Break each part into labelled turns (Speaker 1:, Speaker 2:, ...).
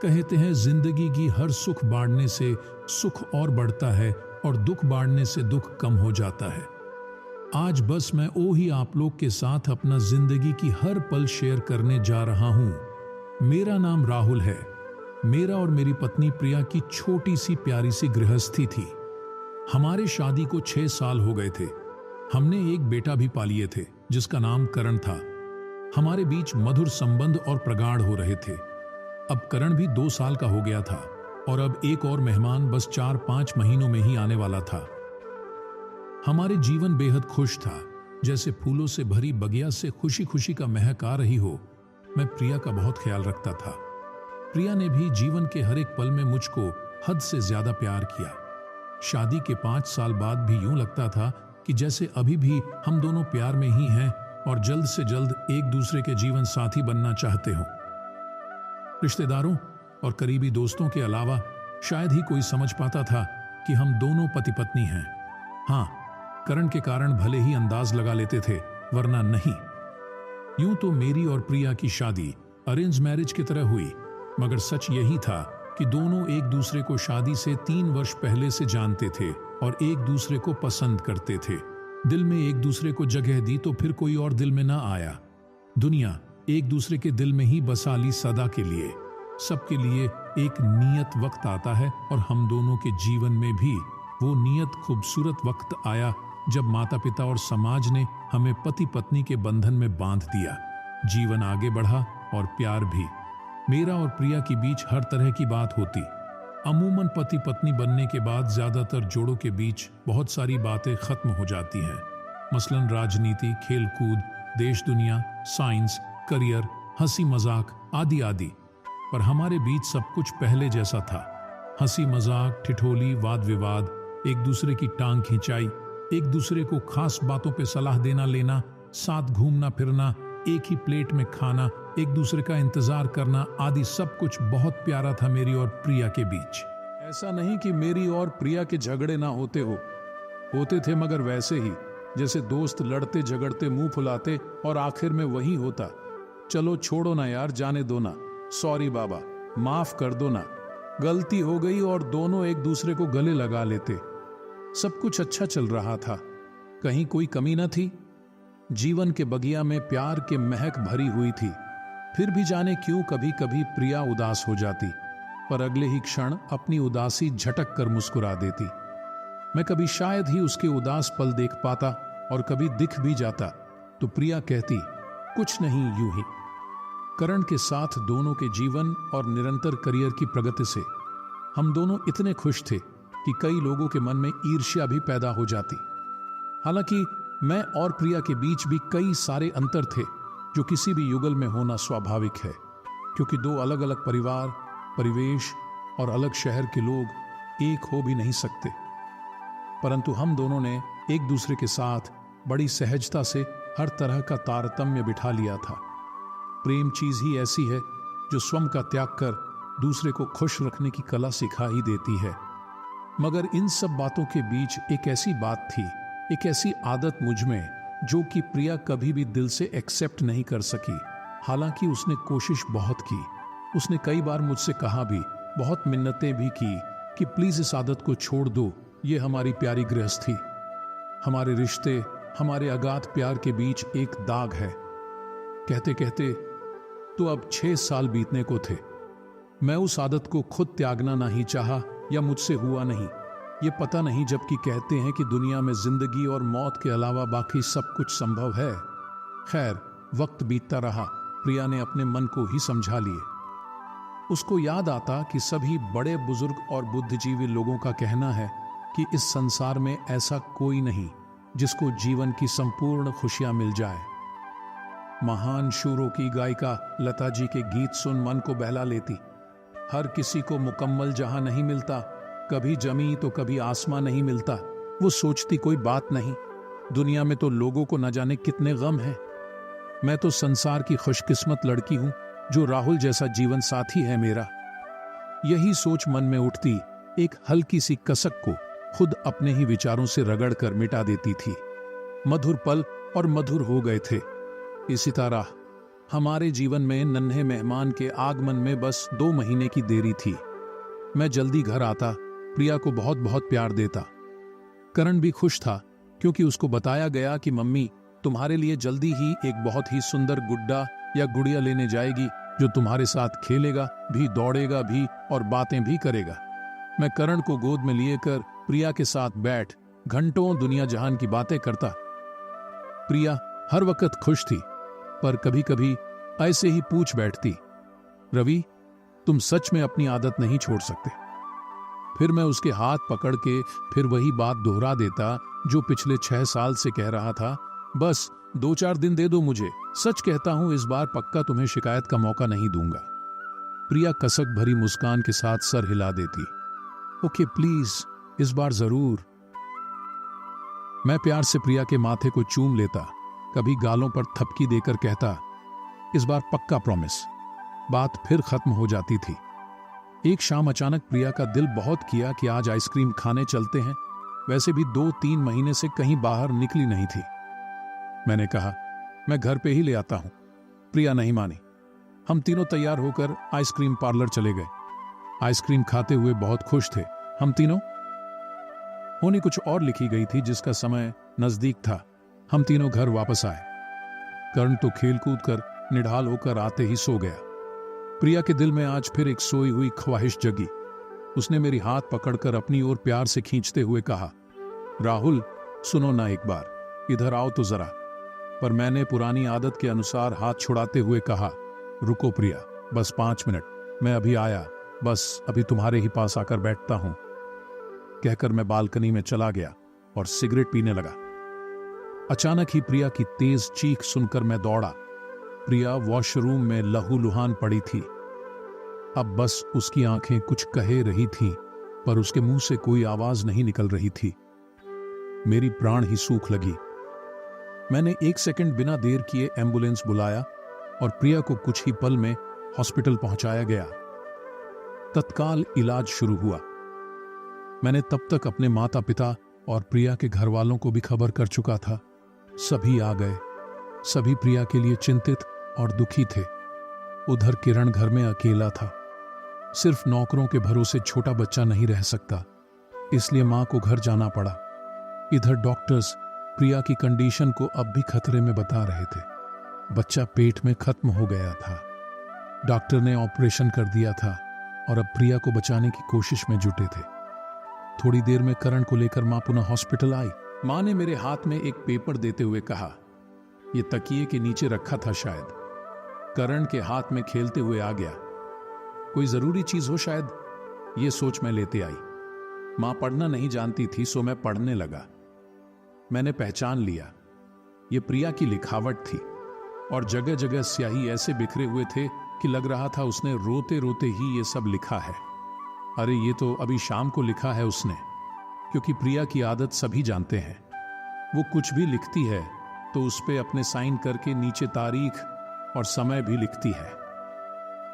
Speaker 1: कहते हैं जिंदगी की हर सुख बांटने से सुख और बढ़ता है और दुख बांटने से दुख कम हो जाता है। आज बस मैं ही आप लोग के साथ अपना जिंदगी की हर पल शेयर करने जा रहा हूं। मेरा नाम राहुल है। मेरा और मेरी पत्नी प्रिया की छोटी सी प्यारी सी गृहस्थी थी। हमारे शादी को 6 साल हो गए थे। हमने एक बेटा भी पालिए थे जिसका नाम करण था। हमारे बीच मधुर संबंध और प्रगाढ़ हो रहे थे। अब करण भी 2 साल का हो गया था और अब एक और मेहमान बस 4-5 महीनों में ही आने वाला था। हमारे जीवन बेहद खुश था, जैसे फूलों से भरी बगिया से खुशी खुशी का महक आ रही हो। मैं प्रिया का बहुत ख्याल रखता था। प्रिया ने भी जीवन के हर एक पल में मुझको हद से ज्यादा प्यार किया। शादी के 5 साल बाद भी यूं लगता था कि जैसे अभी भी हम दोनों प्यार में ही हैं और जल्द से जल्द एक दूसरे के जीवन साथी बनना चाहते हो। रिश्तेदारों और करीबी दोस्तों के अलावा शायद ही कोई समझ पाता था कि हम दोनों पति पत्नी हैं। हाँ, करण के कारण भले ही अंदाज लगा लेते थे, वरना नहीं। यूं तो मेरी और प्रिया की शादी अरेंज मैरिज की तरह हुई, मगर सच यही था कि दोनों एक दूसरे को शादी से 3 वर्ष पहले से जानते थे और एक दूसरे को पसंद करते थे। दिल में एक दूसरे को जगह दी तो फिर कोई और दिल में ना आया। दुनिया एक दूसरे के दिल में ही बसा ली सदा के लिए। सबके लिए एक नियत वक्त आता है और हम दोनों के जीवन में भी वो नियत खूबसूरत वक्त आया जब माता पिता और समाज ने हमें पति पत्नी के बंधन में बांध दिया। जीवन आगे बढ़ा और प्यार भी। मेरा और प्रिया के बीच हर तरह की बात होती। अमूमन पति पत्नी बनने के बाद ज्यादातर जोड़ों के बीच बहुत सारी बातें खत्म हो जाती हैं, मसलन राजनीति, खेलकूद, देश दुनिया, साइंस, करियर, हंसी मजाक आदि आदि। पर हमारे बीच सब कुछ पहले जैसा था। हंसी मजाक, ठिठोली, वाद विवाद, एक दूसरे की टांग खिंचाई, एक दूसरे को खास बातों पे सलाह देना लेना, साथ घूमना फिरना, एक ही प्लेट में खाना, एक दूसरे का इंतजार करना आदि सब कुछ बहुत प्यारा था मेरी और प्रिया के बीच। ऐसा नहीं कि मेरी और प्रिया के झगड़े ना होते थे, मगर वैसे ही जैसे दोस्त लड़ते झगड़ते मुंह फुलाते और आखिर में वही होता, चलो छोड़ो ना यार, जाने दो ना, सॉरी बाबा, माफ कर दो ना। गलती हो गई और दोनों एक दूसरे को गले लगा लेते। सब कुछ अच्छा चल रहा था, कहीं कोई कमी न थी। जीवन के बगिया में प्यार के महक भरी हुई थी। फिर भी जाने क्यों कभी कभी प्रिया उदास हो जाती, पर अगले ही क्षण अपनी उदासी झटक कर मुस्कुरा देती। मैं कभी शायद ही उसके उदास पल देख पाता और कभी दिख भी जाता तो प्रिया कहती, कुछ नहीं, यूं ही। करण के साथ दोनों के जीवन और निरंतर करियर की प्रगति से हम दोनों इतने खुश थे कि कई लोगों के मन में ईर्ष्या भी पैदा हो जाती। हालांकि मैं और प्रिया के बीच भी कई सारे अंतर थे जो किसी भी युगल में होना स्वाभाविक है, क्योंकि 2 अलग अलग परिवार, परिवेश और अलग शहर के लोग एक हो भी नहीं सकते। परंतु हम दोनों ने एक दूसरे के साथ बड़ी सहजता से हर तरह का तारतम्य बिठा लिया था। प्रेम चीज ही ऐसी है जो स्वयं का त्याग कर दूसरे को खुश रखने की कला सिखा ही देती है। मगर इन सब बातों के बीच एक ऐसी बात थी, एक ऐसी आदत मुझ में जो कि प्रिया कभी भी दिल से एक्सेप्ट नहीं कर सकी। हालांकि उसने कोशिश बहुत की। उसने कई बार मुझसे कहा भी, बहुत मिन्नतें भी की कि प्लीज इस आदत को छोड़ दो, ये हमारी प्यारी गृहस्थी, हमारे रिश्ते, हमारे अगाध प्यार के बीच एक दाग है। कहते कहते तो अब 6 साल बीतने को थे। मैं उस आदत को खुद त्यागना नहीं चाहा या मुझसे हुआ नहीं, ये पता नहीं, जबकि कहते हैं कि दुनिया में जिंदगी और मौत के अलावा बाकी सब कुछ संभव है। खैर, वक्त बीतता रहा, प्रिया ने अपने मन को ही समझा लिए। उसको याद आता कि सभी बड़े बुजुर्ग और बुद्धिजीवी लोगों का कहना है कि इस संसार में ऐसा कोई नहीं जिसको जीवन की संपूर्ण खुशियां मिल जाए। महान शूरों की गायिका लता जी के गीत सुन मन को बहला लेती। हर किसी को मुकम्मल जहां नहीं मिलता, कभी जमी तो कभी आसमां नहीं मिलता। वो सोचती, कोई बात नहीं, दुनिया में तो लोगों को न जाने कितने गम हैं। मैं तो संसार की खुशकिस्मत लड़की हूं जो राहुल जैसा जीवन साथी है मेरा। यही सोच मन में उठती एक हल्की सी कसक को खुद अपने ही विचारों से रगड़ कर मिटा देती थी। मधुर पल और मधुर हो गए थे। इसी तरह हमारे जीवन में नन्हे मेहमान के आगमन में बस 2 महीने की देरी थी। मैं जल्दी घर आता, प्रिया को बहुत बहुत प्यार देता। करण भी खुश था क्योंकि उसको बताया गया कि मम्मी तुम्हारे लिए जल्दी ही एक बहुत ही सुंदर गुड्डा या गुड़िया लेने जाएगी जो तुम्हारे साथ खेलेगा भी, दौड़ेगा भी और बातें भी करेगा। मैं करण को गोद में लिए कर प्रिया के साथ बैठ घंटों दुनिया जहान की बातें करता। प्रिया हर वक्त खुश थी, पर कभी कभी ऐसे ही पूछ बैठती, रवि तुम सच में अपनी आदत नहीं छोड़ सकते? फिर मैं उसके हाथ पकड़ के फिर वही बात दोहरा देता जो पिछले 6 साल से कह रहा था, बस 2-4 दिन दे दो मुझे, सच कहता हूं इस बार पक्का तुम्हें शिकायत का मौका नहीं दूंगा। प्रिया कसक भरी मुस्कान के साथ सर हिला देती, ओके प्लीज इस बार जरूर। मैं प्यार से प्रिया के माथे को चूम लेता, कभी गालों पर थपकी देकर कहता, इस बार पक्का प्रॉमिस। बात फिर खत्म हो जाती थी। एक शाम अचानक प्रिया का दिल बहुत किया कि आज आइसक्रीम खाने चलते हैं। वैसे भी 2-3 महीने से कहीं बाहर निकली नहीं थी। मैंने कहा मैं घर पे ही ले आता हूं। प्रिया नहीं मानी। हम तीनों तैयार होकर आइसक्रीम पार्लर चले गए। आइसक्रीम खाते हुए बहुत खुश थे हम तीनों। होनी कुछ और लिखी गई थी जिसका समय नजदीक था। हम तीनों घर वापस आए। कर्ण तो खेल कूद कर निढाल होकर आते ही सो गया। प्रिया के दिल में आज फिर एक सोई हुई ख्वाहिश जगी। उसने मेरी हाथ पकड़कर अपनी ओर प्यार से खींचते हुए कहा, राहुल सुनो ना एक बार, इधर आओ तो जरा। पर मैंने पुरानी आदत के अनुसार हाथ छुड़ाते हुए कहा, रुको प्रिया, बस 5 मिनट, मैं अभी आया, बस अभी तुम्हारे ही पास आकर बैठता हूं। कहकर मैं बालकनी में चला गया और सिगरेट पीने लगा। अचानक ही प्रिया की तेज चीख सुनकर मैं दौड़ा। प्रिया वॉशरूम में लहूलुहान पड़ी थी। अब बस उसकी आंखें कुछ कहे रही थीं, पर उसके मुंह से कोई आवाज नहीं निकल रही थी। मेरी प्राण ही सूख लगी। मैंने 1 सेकंड बिना देर किए एम्बुलेंस बुलाया और प्रिया को कुछ ही पल में हॉस्पिटल पहुंचाया गया। तत्काल इलाज शुरू हुआ। मैंने तब तक अपने माता पिता और प्रिया के घर वालों को भी खबर कर चुका था। सभी आ गए। सभी प्रिया के लिए चिंतित और दुखी थे। उधर किरण घर में अकेला था। सिर्फ नौकरों के भरोसे छोटा बच्चा नहीं रह सकता, इसलिए मां को घर जाना पड़ा। इधर डॉक्टर्स प्रिया की कंडीशन को अब भी खतरे में बता रहे थे। बच्चा पेट में खत्म हो गया था। डॉक्टर ने ऑपरेशन कर दिया था और अब प्रिया को बचाने की कोशिश में जुटे थे। थोड़ी देर में करण को लेकर मां पुनः हॉस्पिटल आई। मां ने मेरे हाथ में एक पेपर देते हुए कहा, यह तकिए के नीचे रखा था शायद। करण के हाथ में खेलते हुए आ गया। कोई जरूरी चीज हो शायद, यह सोच मैं लेते आई। मां पढ़ना नहीं जानती थी, सो मैं पढ़ने लगा। मैंने पहचान लिया, यह प्रिया की लिखावट थी और जगह जगह स्याही ऐसे बिखरे हुए थे कि लग रहा था उसने रोते रोते ही ये सब लिखा है। अरे ये तो अभी शाम को लिखा है उसने, क्योंकि प्रिया की आदत सभी जानते हैं। वो कुछ भी लिखती है तो उस पे अपने साइन करके नीचे तारीख और समय भी लिखती है।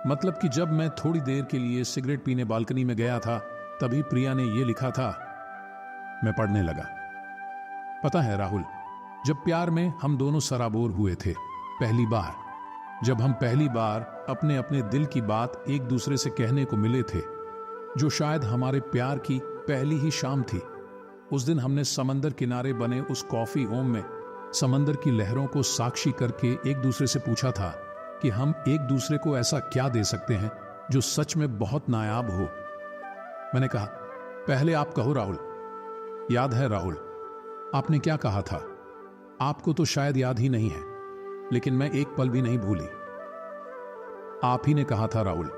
Speaker 1: मतलब कि जब मैं थोड़ी देर के लिए सिगरेट पीने बालकनी में गया था, तभी प्रिया ने ये लिखा था। मैं पढ़ने लगा। पता है राहुल, जब प्यार में हम दोनों सराबोर हुए थे पहली बार, जब हम पहली बार अपने अपने दिल की बात एक दूसरे से कहने को मिले थे, जो शायद हमारे प्यार की पहली ही शाम थी। उस दिन हमने समंदर किनारे बने उस कॉफी होम में समंदर की लहरों को साक्षी करके एक दूसरे से पूछा था कि हम एक दूसरे को ऐसा क्या दे सकते हैं जो सच में बहुत नायाब हो। मैंने कहा, पहले आप कहो राहुल। याद है राहुल, आपने क्या कहा था? आपको तो शायद याद ही नहीं है, लेकिन मैं एक पल भी नहीं भूली। आप ही ने कहा था राहुल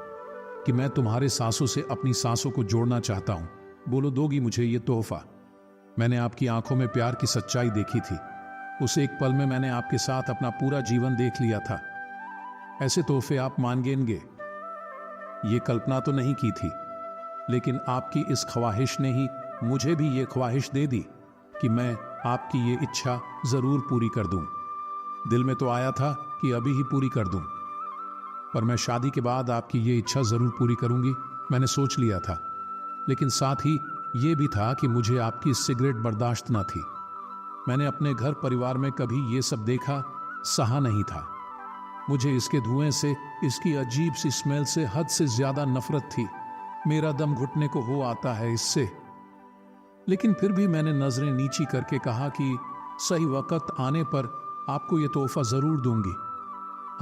Speaker 1: कि मैं तुम्हारे सांसों से अपनी सांसों को जोड़ना चाहता हूं। बोलो दोगी मुझे ये तोहफा? मैंने आपकी आंखों में प्यार की सच्चाई देखी थी। उस एक पल में मैंने आपके साथ अपना पूरा जीवन देख लिया था। ऐसे तोहफे आप मांगेंगे, ये कल्पना तो नहीं की थी, लेकिन आपकी इस ख्वाहिश ने ही मुझे भी ये ख्वाहिश दे दी कि मैं आपकी ये इच्छा जरूर पूरी कर दूं। दिल में तो आया था कि अभी ही पूरी कर दूं, पर मैं शादी के बाद आपकी ये इच्छा जरूर पूरी करूंगी, मैंने सोच लिया था। लेकिन साथ ही ये भी था कि मुझे आपकी सिगरेट बर्दाश्त ना थी। मैंने अपने घर परिवार में कभी ये सब देखा, सहा नहीं था। मुझे इसके धुएं से, इसकी अजीब सी स्मेल से हद से ज्यादा नफरत थी। मेरा दम घुटने को हो आता है इससे। लेकिन फिर भी मैंने नजरें नीची करके कहा कि सही वक्त आने पर आपको यह तोहफा जरूर दूंगी।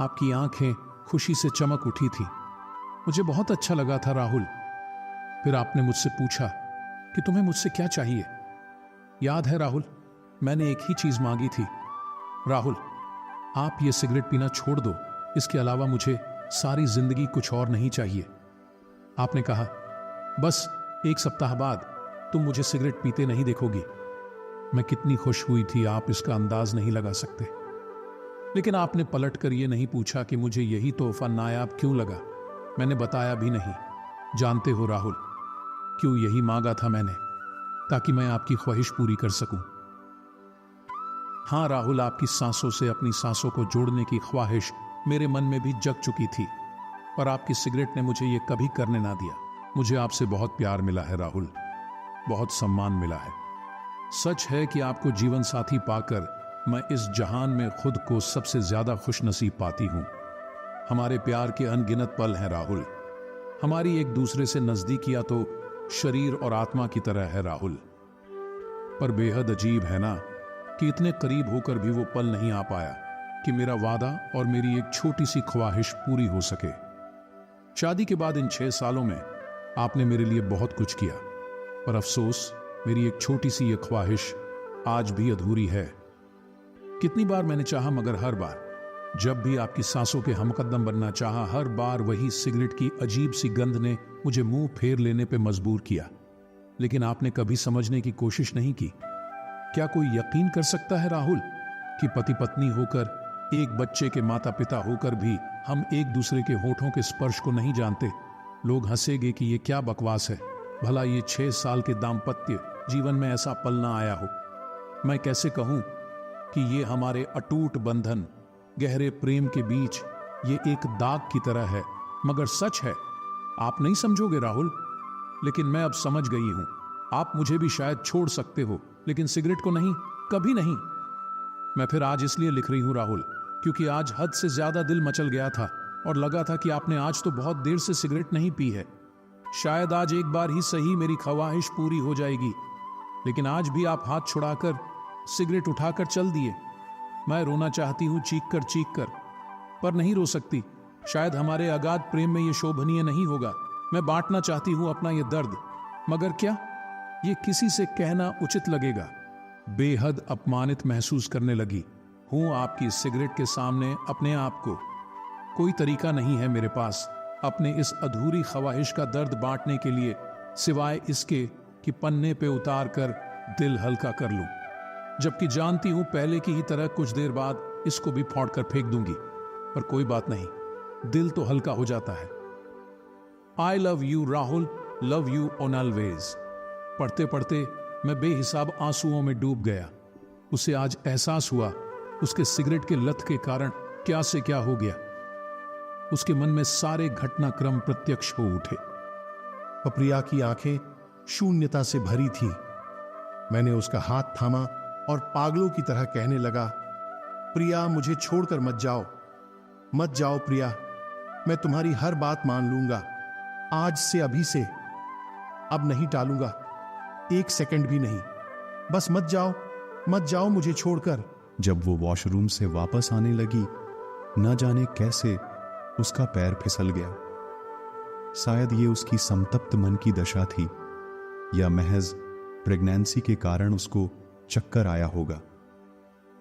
Speaker 1: आपकी आंखें खुशी से चमक उठी थी। मुझे बहुत अच्छा लगा था राहुल। फिर आपने मुझसे पूछा कि तुम्हें मुझसे क्या चाहिए। याद है राहुल, मैंने एक ही चीज मांगी थी। राहुल, आप ये सिगरेट पीना छोड़ दो, इसके अलावा मुझे सारी जिंदगी कुछ और नहीं चाहिए। आपने कहा, बस एक सप्ताह बाद तुम मुझे सिगरेट पीते नहीं देखोगी। मैं कितनी खुश हुई थी आप इसका अंदाज नहीं लगा सकते। लेकिन आपने पलट कर यह नहीं पूछा कि मुझे यही तोहफा नायाब क्यों लगा। मैंने बताया भी नहीं। जानते हो राहुल, क्यों यही मांगा था मैंने, ताकि मैं आपकी ख्वाहिश पूरी कर सकूं। हां राहुल, आपकी सांसों से अपनी सांसों को जोड़ने की ख्वाहिश मेरे मन में भी जग चुकी थी, पर आपकी सिगरेट ने मुझे यह कभी करने ना दिया। मुझे आपसे बहुत प्यार मिला है राहुल, बहुत सम्मान मिला है। सच है कि आपको जीवन साथी पाकर मैं इस जहान में खुद को सबसे ज्यादा खुश नसीब पाती हूं। हमारे प्यार के अनगिनत पल हैं राहुल। हमारी एक दूसरे से नजदीकियां तो शरीर और आत्मा की तरह है राहुल। पर बेहद अजीब है ना कि इतने करीब होकर भी वो पल नहीं आ पाया कि मेरा वादा और मेरी एक छोटी सी ख्वाहिश पूरी हो सके। शादी के बाद इन 6 सालों में आपने मेरे लिए बहुत कुछ किया, पर अफसोस मेरी एक छोटी सी ये ख्वाहिश आज भी अधूरी है। कितनी बार मैंने चाहा, मगर हर बार जब भी आपकी सांसों के हमकदम बनना चाहा, हर बार वही सिगरेट की अजीब सी गंध ने मुझे मुंह फेर लेने पे मजबूर किया। लेकिन आपने कभी समझने की कोशिश नहीं की। क्या कोई यकीन कर सकता है राहुल कि पति पत्नी होकर, एक बच्चे के माता पिता होकर भी हम एक दूसरे के होठों के स्पर्श को नहीं जानते? लोग हंसेंगे कि ये क्या बकवास है। भला ये 6 साल के दाम्पत्य जीवन में ऐसा पल ना आया हो। मैं कैसे कहूं कि ये हमारे अटूट बंधन, गहरे प्रेम के बीच ये एक दाग की तरह है। मगर सच है, आप नहीं समझोगे राहुल, लेकिन मैं अब समझ गई हूं। आप मुझे भी शायद छोड़ सकते हो, लेकिन सिगरेट को नहीं, कभी नहीं। मैं फिर आज इसलिए लिख रही हूं राहुल, क्योंकि आज हद से ज्यादा दिल मचल गया था और लगा था कि आपने आज तो बहुत देर से सिगरेट नहीं पी है। शायद आज एक बार ही सही मेरी ख्वाहिश पूरी हो जाएगी। लेकिन आज भी आप हाथ छुड़ाकर सिगरेट उठाकर चल दिए। मैं रोना चाहती हूं चीख कर, पर नहीं रो सकती। शायद हमारे अगाध प्रेम में यह शोभनीय नहीं होगा। मैं बांटना चाहती हूं अपना यह दर्द, मगर क्या ये किसी से कहना उचित लगेगा? बेहद अपमानित महसूस करने लगी हूं आपकी सिगरेट के सामने अपने आप को। कोई तरीका नहीं है मेरे पास अपने इस अधूरी ख्वाहिश का दर्द बांटने के लिए, सिवाय इसके कि पन्ने पे उतार कर दिल हल्का कर लूं। जबकि जानती हूं पहले की ही तरह कुछ देर बाद इसको भी फाड़ कर फेंक दूंगी। पर कोई बात नहीं, दिल तो हल्का हो जाता है। I love you Rahul, love you on always. पढ़ते पढ़ते मैं बेहिसाब आंसुओं में डूब गया। उसे आज एहसास हुआ उसके सिगरेट के लत के कारण क्या से क्या हो गया। उसके मन में सारे घटनाक्रम प्रत्यक्ष हो उठे।
Speaker 2: प्रिया की आंखें शून्यता से भरी थी। मैंने उसका हाथ थामा और पागलों की तरह कहने लगा, प्रिया मुझे छोड़कर मत जाओ, मत जाओ प्रिया, मैं तुम्हारी हर बात मान लूंगा। आज से, अभी से, अब नहीं टालूंगा, 1 सेकंड भी नहीं। बस मत जाओ, मत जाओ मुझे छोड़कर।
Speaker 3: जब वो वॉशरूम से वापस आने लगी, न जाने कैसे उसका पैर फिसल गया। शायद ये उसकी संतप्त मन की दशा थी, या महज प्रेगनेंसी के कारण उसको चक्कर आया होगा,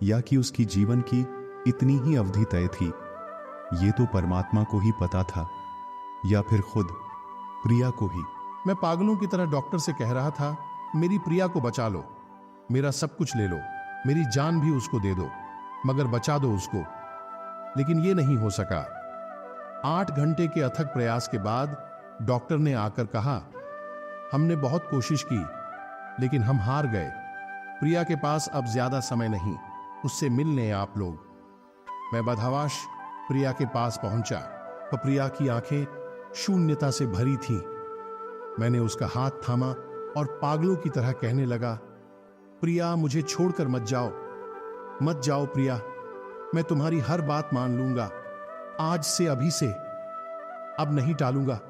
Speaker 3: या कि उसकी जीवन की इतनी ही अवधि तय थी। ये तो परमात्मा को ही पता था, या फिर खुद प्रिया को ही।
Speaker 2: मैं पागलों की तरह डॉक्टर से कह रहा था, मेरी प्रिया को बचा लो, मेरा सब कुछ ले लो, मेरी जान भी उसको दे दो, मगर बचा दो उसको। लेकिन ये नहीं हो सका। 8 घंटे के अथक प्रयास के बाद डॉक्टर ने आकर कहा, हमने बहुत कोशिश की, लेकिन हम हार गए। प्रिया के पास अब ज्यादा समय नहीं, उससे मिल लें आप लोग। मैं बदहवाश प्रिया के पास पहुंचा, पर प्रिया की आंखें शून्यता से भरी थीं। मैंने उसका हाथ थामा और पागलों की तरह कहने लगा, प्रिया मुझे छोड़कर मत जाओ, मत जाओ प्रिया, मैं तुम्हारी हर बात मान लूंगा। आज से, अभी से। अब नहीं टालूंगा,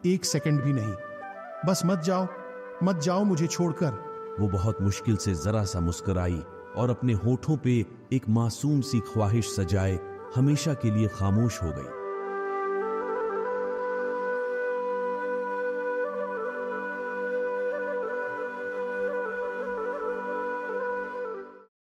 Speaker 2: एक सेकंड भी नहीं। बस मत जाओ, मत जाओ मुझे छोड़कर।
Speaker 4: वो बहुत मुश्किल से जरा सा मुस्कुराई और अपने होठों पे एक मासूम सी ख्वाहिश सजाए हमेशा के लिए खामोश हो गई।